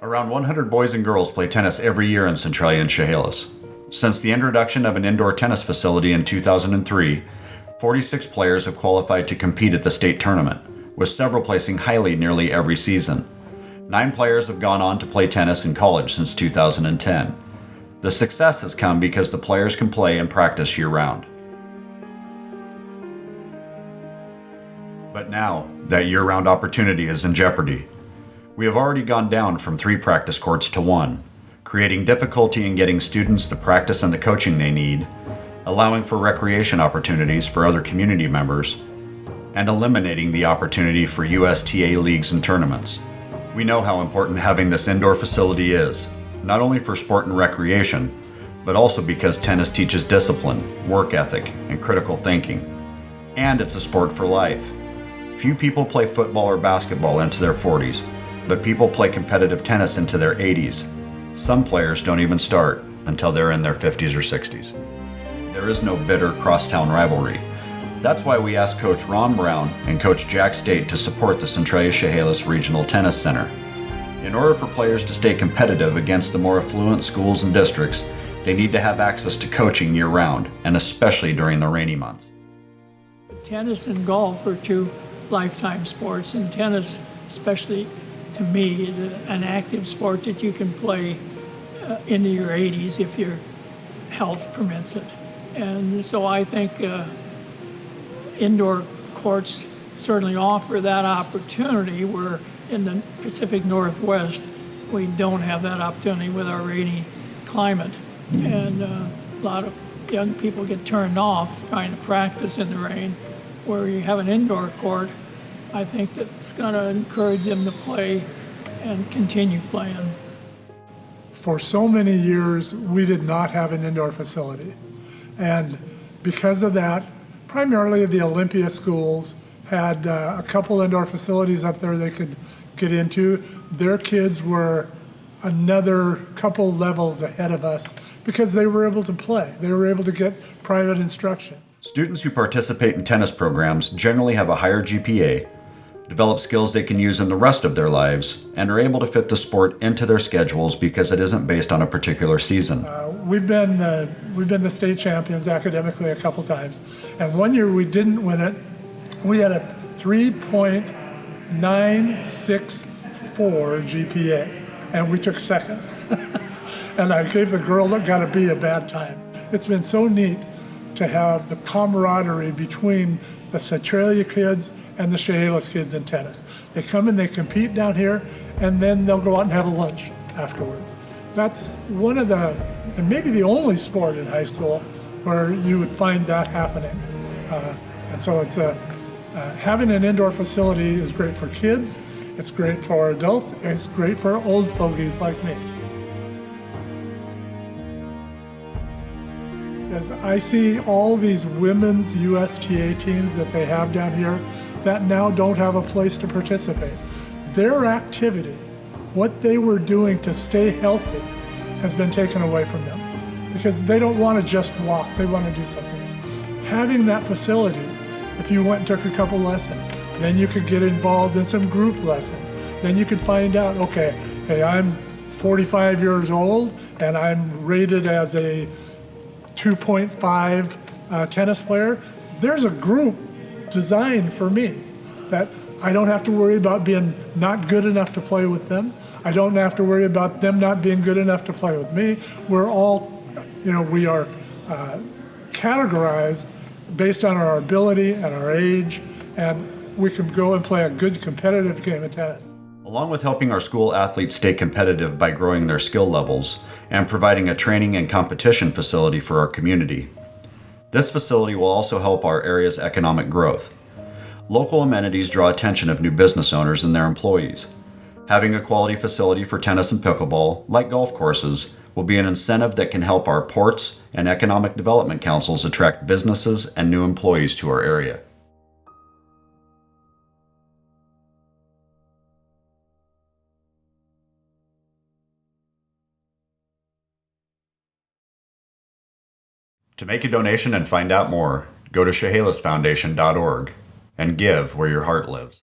Around 100 boys and girls play tennis every year in Centralia and Chehalis. Since the introduction of an indoor tennis facility in 2003, 46 players have qualified to compete at the state tournament, with several placing highly nearly every season. 9 players have gone on to play tennis in college since 2010. The success has come because the players can play and practice year-round. But now, that year-round opportunity is in jeopardy. We have already gone down from 3 practice courts to 1, creating difficulty in getting students the practice and the coaching they need, allowing for recreation opportunities for other community members, and eliminating the opportunity for USTA leagues and tournaments. We know how important having this indoor facility is, not only for sport and recreation, but also because tennis teaches discipline, work ethic, and critical thinking. And it's a sport for life. Few people play football or basketball into their 40s, but people play competitive tennis into their 80s. Some players don't even start until they're in their 50s or 60s. There is no bitter crosstown rivalry. That's why we asked Coach Ron Brown and Coach Jack State to support the Centralia Chehalis Regional Tennis Center. In order for players to stay competitive against the more affluent schools and districts, they need to have access to coaching year-round, and especially during the rainy months. Tennis and golf are 2 lifetime sports, and tennis, especially to me, is an active sport that you can play into your 80s if your health permits it. And so I think indoor courts certainly offer that opportunity, where in the Pacific Northwest we don't have that opportunity with our rainy climate. And a lot of young people get turned off trying to practice in the rain. Where you have an indoor court, I think that's going to encourage them to play and continue playing. For so many years, we did not have an indoor facility. And because of that, primarily the Olympia schools had a couple indoor facilities up there they could get into. Their kids were another couple levels ahead of us because they were able to play. They were able to get private instruction. Students who participate in tennis programs generally have a higher GPA, develop skills they can use in the rest of their lives, and are able to fit the sport into their schedules because it isn't based on a particular season. We've been the state champions academically a couple times, and one year we didn't win it. We had a 3.964 GPA, and we took second. And I gave the girl that got a B a bad time. It's been so neat to have the camaraderie between the Centralia kids and the Chehalis kids in tennis. They come and they compete down here, and then they'll go out and have a lunch afterwards. That's one of the, and maybe the only sport in high school where you would find that happening. And so it's having an indoor facility is great for kids, it's great for adults, it's great for old fogies like me. As I see all these women's USTA teams that they have down here that now don't have a place to participate. Their activity, what they were doing to stay healthy, has been taken away from them because they don't want to just walk, they want to do something. Having that facility, if you went and took a couple lessons, then you could get involved in some group lessons. Then you could find out, okay, hey, I'm 45 years old and I'm rated as a 2.5 tennis player. There's a group designed for me that I don't have to worry about being not good enough to play with them. I don't have to worry about them not being good enough to play with me. We're all, we are categorized based on our ability and our age, and we can go and play a good competitive game of tennis. Along with helping our school athletes stay competitive by growing their skill levels and providing a training and competition facility for our community, this facility will also help our area's economic growth. Local amenities draw attention of new business owners and their employees. Having a quality facility for tennis and pickleball, like golf courses, will be an incentive that can help our ports and economic development councils attract businesses and new employees to our area. To make a donation and find out more, go to chehalisfoundation.org and give where your heart lives.